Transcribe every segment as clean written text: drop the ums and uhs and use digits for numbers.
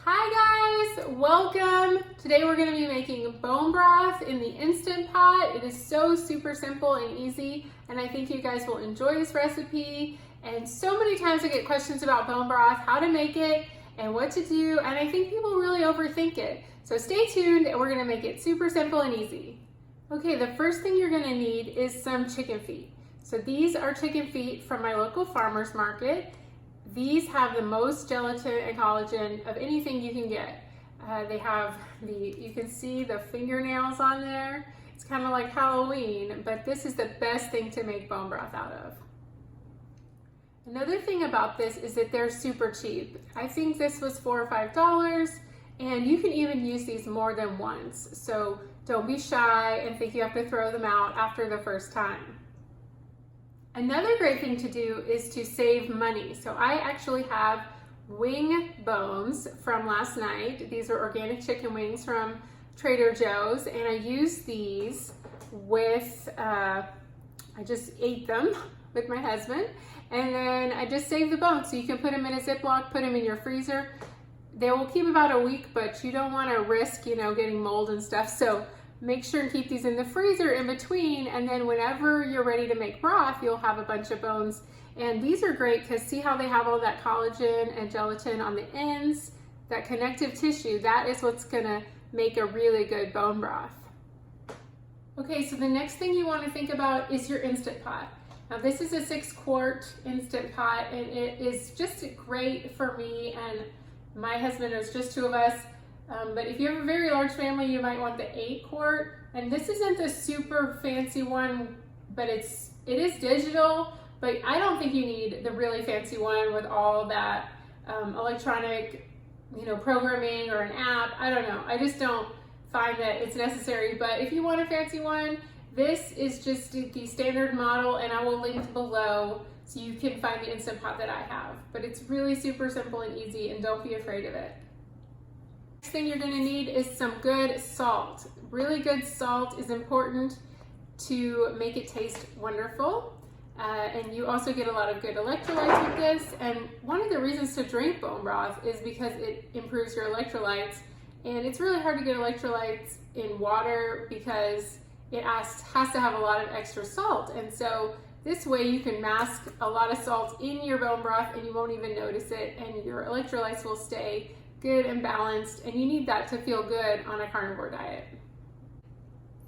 Hi guys, welcome. Today we're going to be making bone broth in the Instant Pot. It is so super simple and easy, and I think you guys will enjoy this recipe. And so many times I get questions about bone broth, how to make it and what to do, and I think people really overthink it. So stay tuned and we're going to make it super simple and easy. Okay, the first thing you're going to need is some chicken feet. So these are chicken feet from my local farmer's market. These have the most gelatin and collagen of anything you can get. They have you can see the fingernails on there. It's kind of like Halloween, but this is the best thing to make bone broth out of. Another thing about this is that they're super cheap. I think this was $4 or $5, and you can even use these more than once. So don't be shy and think you have to throw them out after the first time. Another great thing to do is to save money. So I actually have wing bones from last night. These are organic chicken wings from Trader Joe's, and I used these with, I just ate them with my husband, and then I just saved the bones. So you can put them in a Ziploc, put them in your freezer. They will keep about a week, but you don't want to risk, getting mold and stuff. So make sure and keep these in the freezer in between, and then whenever you're ready to make broth, you'll have a bunch of bones. And these are great because see how they have all that collagen and gelatin on the ends? That connective tissue, that is what's gonna make a really good bone broth. Okay, so the next thing you want to think about is your Instant Pot. Now this is a 6-quart Instant Pot, and it is just great for me and my husband. There's just two of us. But if you have a very large family, you might want the 8-quart. And this isn't the super fancy one, but it is digital. But I don't think you need the really fancy one with all that electronic, programming or an app. I don't know. I just don't find that it's necessary. But if you want a fancy one, this is just the standard model, and I will link below so you can find the Instant Pot that I have. But it's really super simple and easy, and don't be afraid of it. Next thing you're going to need is some good salt. Really good salt is important to make it taste wonderful. And you also get a lot of good electrolytes with this. And one of the reasons to drink bone broth is because it improves your electrolytes. And it's really hard to get electrolytes in water because it has to have a lot of extra salt. And so this way you can mask a lot of salt in your bone broth and you won't even notice it, and your electrolytes will stay good and balanced, and you need that to feel good on a carnivore diet.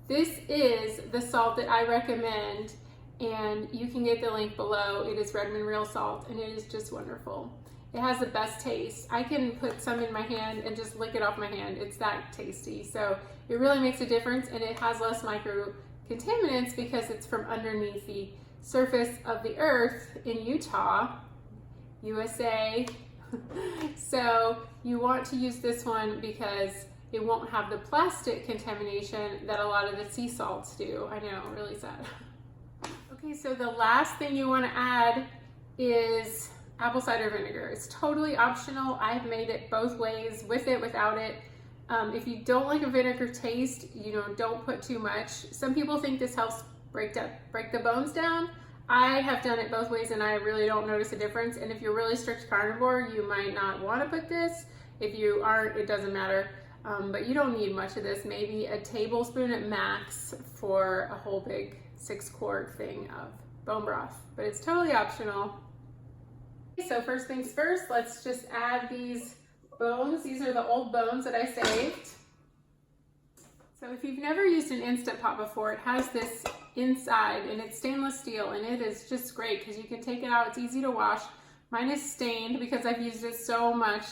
This is the salt that I recommend, and you can get the link below. It is Redmond Real Salt, and it is just wonderful. It has the best taste. I can put some in my hand and just lick it off my hand. It's that tasty. So it really makes a difference, and it has less micro contaminants because it's from underneath the surface of the earth in Utah, USA. So you want to use this one because it won't have the plastic contamination that a lot of the sea salts do. I know, really sad. Okay, so the last thing you want to add is apple cider vinegar. It's totally optional. I've made it both ways, with it, without it. If you don't like a vinegar taste, don't put too much. Some people think this helps break the bones down. I have done it both ways, and I really don't notice a difference. And if you're really strict carnivore, you might not want to put this. If you aren't, it doesn't matter. But you don't need much of this. Maybe a tablespoon at max for a whole big 6-quart thing of bone broth. But it's totally optional. So first things first, let's just add these bones. These are the old bones that I saved. So if you've never used an Instant Pot before, it has this inside, and it's stainless steel, and it is just great because you can take it out. It's easy to wash. Mine is stained because I've used it so much,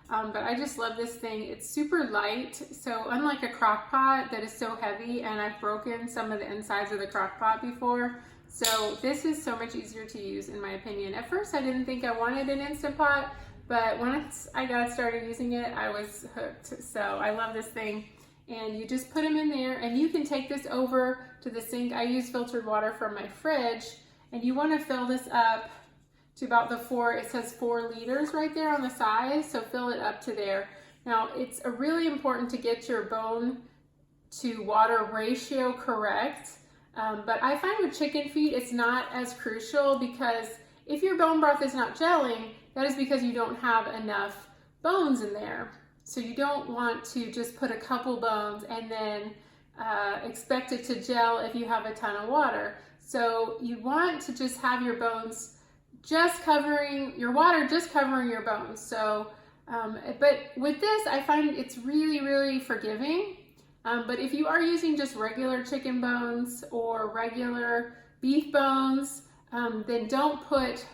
but I just love this thing. It's super light, so unlike a crock pot that is so heavy, and I've broken some of the insides of the crock pot before, so this is so much easier to use in my opinion. At first I didn't think I wanted an Instant Pot, but once I got started using it, I was hooked. So I love this thing. And you just put them in there, and you can take this over to the sink. I use filtered water from my fridge, and you want to fill this up to about it says 4 liters right there on the side, so fill it up to there. Now it's really important to get your bone to water ratio correct, but I find with chicken feet it's not as crucial, because if your bone broth is not gelling, that is because you don't have enough bones in there. So you don't want to just put a couple bones and then expect it to gel if you have a ton of water. So you want to just have your bones just covering, your water just covering your bones. So, but with this, I find it's really, really forgiving. But if you are using just regular chicken bones or regular beef bones, then don't put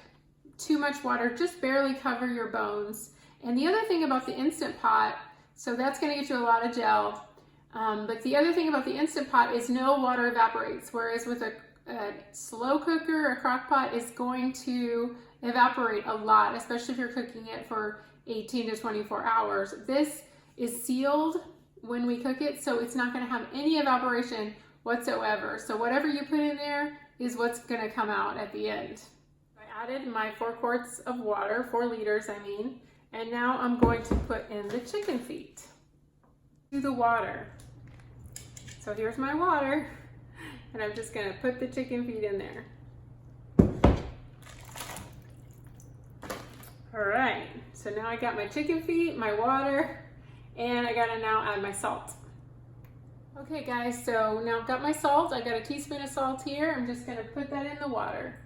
too much water, just barely cover your bones. And the other thing about the Instant Pot, so that's gonna get you a lot of gel, but the other thing about the Instant Pot is no water evaporates, whereas with a slow cooker, a crock pot is going to evaporate a lot, especially if you're cooking it for 18 to 24 hours. This is sealed when we cook it, so it's not gonna have any evaporation whatsoever. So whatever you put in there is what's gonna come out at the end. I added my 4 quarts of water, 4 liters I mean, and now I'm going to put in the chicken feet to the water. So here's my water, and I'm just gonna put the chicken feet in there. All right, so now I got my chicken feet, my water, and I gotta now add my salt. Okay guys, so now I've got my salt. I got a teaspoon of salt here. I'm just gonna put that in the water.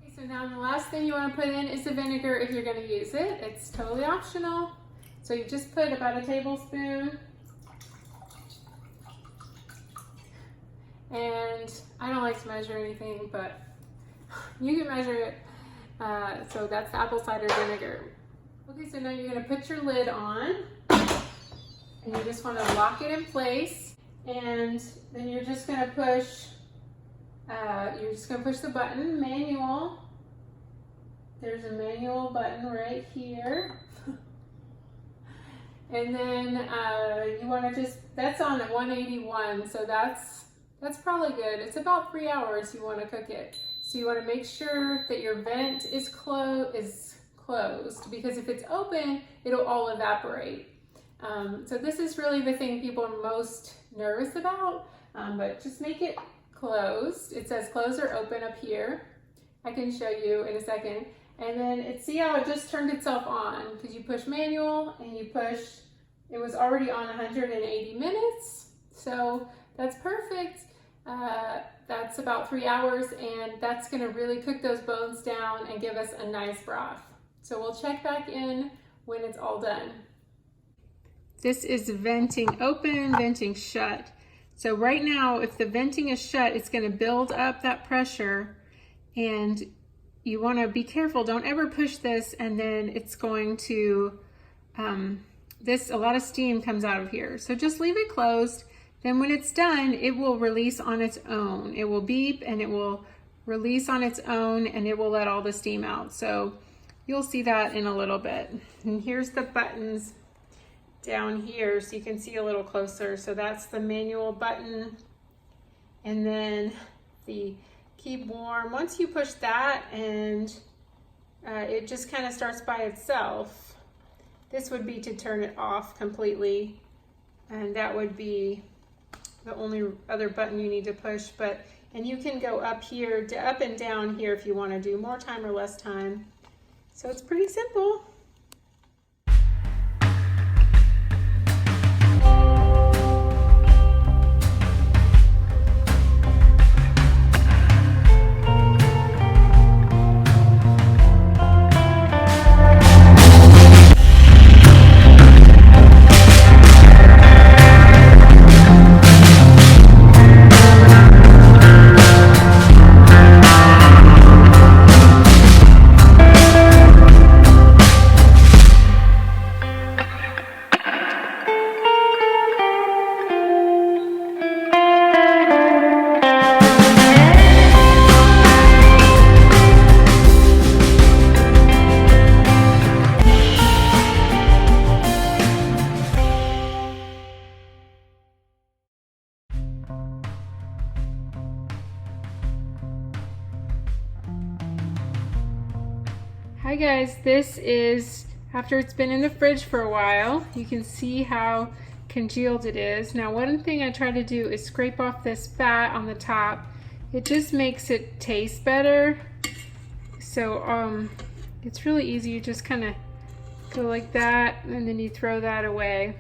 Okay, so now the last thing you wanna put in is the vinegar if you're gonna use it. It's totally optional. So you just put about a tablespoon. And I don't like to measure anything, but you can measure it. So that's the apple cider vinegar. Okay, so now you're gonna put your lid on, and you just wanna lock it in place, and then you're just gonna push, the button, manual. There's a manual button right here. And then you wanna that's on at 181, so that's probably good. It's about 3 hours you wanna cook it. So you wanna make sure that your vent is closed, because if it's open, it'll all evaporate. So this is really the thing people are most nervous about, but just make it closed. It says close or open up here. I can show you in a second. And then see how it just turned itself on, because you push manual and you push, it was already on 180 minutes. So that's perfect. That's about 3 hours, and that's gonna really cook those bones down and give us a nice broth. So we'll check back in when it's all done. This is venting open, venting shut. So right now, if the venting is shut, it's gonna build up that pressure, and you wanna be careful. Don't ever push this, and then it's going to, a lot of steam comes out of here. So just leave it closed. Then when it's done, it will release on its own. It will beep and it will release on its own, and it will let all the steam out. So you'll see that in a little bit. And here's the buttons down here so you can see a little closer. So that's the manual button, and then the keep warm. Once you push that, and it just kind of starts by itself. This would be to turn it off completely, and that would be the only other button you need to push. And you can go up here, up and down here if you want to do more time or less time. So it's pretty simple. Hi guys, this is after it's been in the fridge for a while. You can see how congealed it is. Now one thing I try to do is scrape off this fat on the top. It just makes it taste better. So it's really easy. You just kind of So like that, and then you throw that away.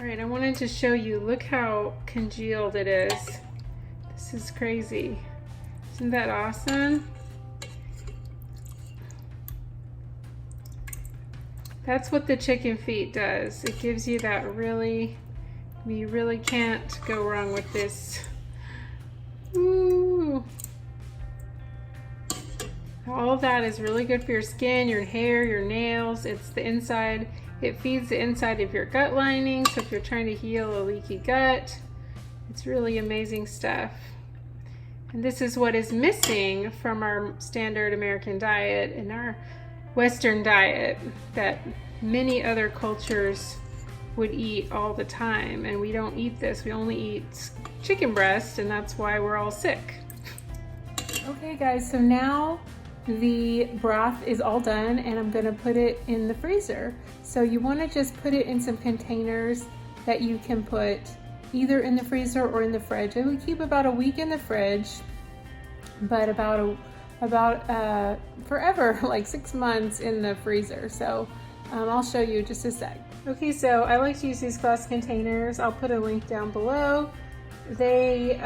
All right, I wanted to show you, look how congealed it is. This is crazy. Isn't that awesome? That's what the chicken feet does. It gives you that really, you really can't go wrong with this. Ooh. All of that is really good for your skin, your hair, your nails. It's the inside, it feeds the inside of your gut lining. So if you're trying to heal a leaky gut, it's really amazing stuff. And this is what is missing from our standard American diet and our Western diet that many other cultures would eat all the time. And we don't eat this. We only eat chicken breast, and that's why we're all sick. Okay guys, so now the broth is all done and I'm gonna put it in the freezer. So you wanna just put it in some containers that you can put either in the freezer or in the fridge. It would keep about a week in the fridge, but about forever, like 6 months in the freezer. So I'll show you just a sec. Okay, so I like to use these glass containers. I'll put a link down below. They,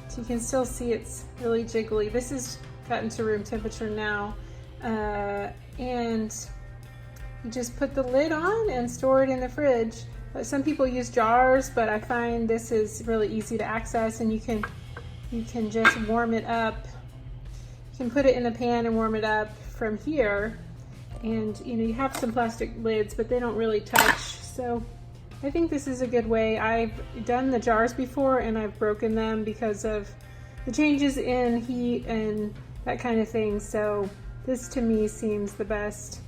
so you can still see it's really jiggly. This is gotten to room temperature now. And you just put the lid on and store it in the fridge. Some people use jars, but I find this is really easy to access, and you can just warm it up. You can put it in the pan and warm it up from here. And you know, you have some plastic lids, but they don't really touch. So I think this is a good way. I've done the jars before and I've broken them because of the changes in heat and that kind of thing. So this to me seems the best.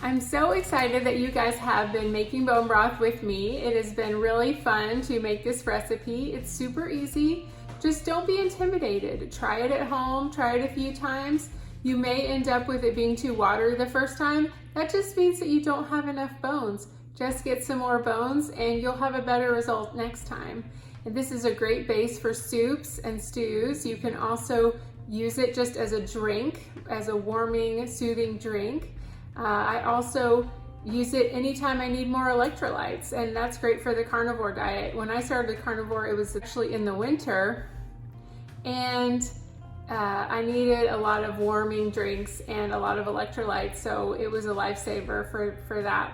I'm so excited that you guys have been making bone broth with me. It has been really fun to make this recipe. It's super easy. Just don't be intimidated. Try it at home, try it a few times. You may end up with it being too watery the first time. That just means that you don't have enough bones. Just get some more bones and you'll have a better result next time. And this is a great base for soups and stews. You can also use it just as a drink, as a warming, soothing drink. I also use it anytime I need more electrolytes, and that's great for the carnivore diet. When I started carnivore, it was actually in the winter, and I needed a lot of warming drinks and a lot of electrolytes, so it was a lifesaver for that.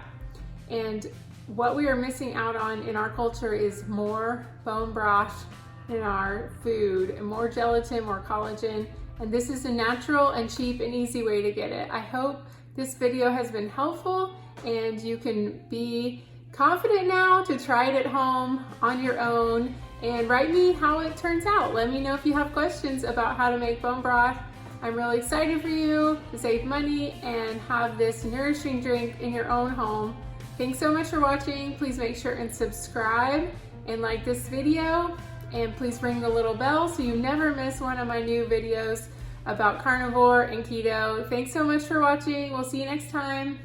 And what we are missing out on in our culture is more bone broth in our food, and more gelatin, more collagen, and this is a natural and cheap and easy way to get it. I hope this video has been helpful and you can be confident now to try it at home on your own, and write me how it turns out. Let me know if you have questions about how to make bone broth. I'm really excited for you to save money and have this nourishing drink in your own home. Thanks so much for watching. Please make sure and subscribe and like this video, and please ring the little bell so you never miss one of my new videos about carnivore and keto. Thanks so much for watching. We'll see you next time.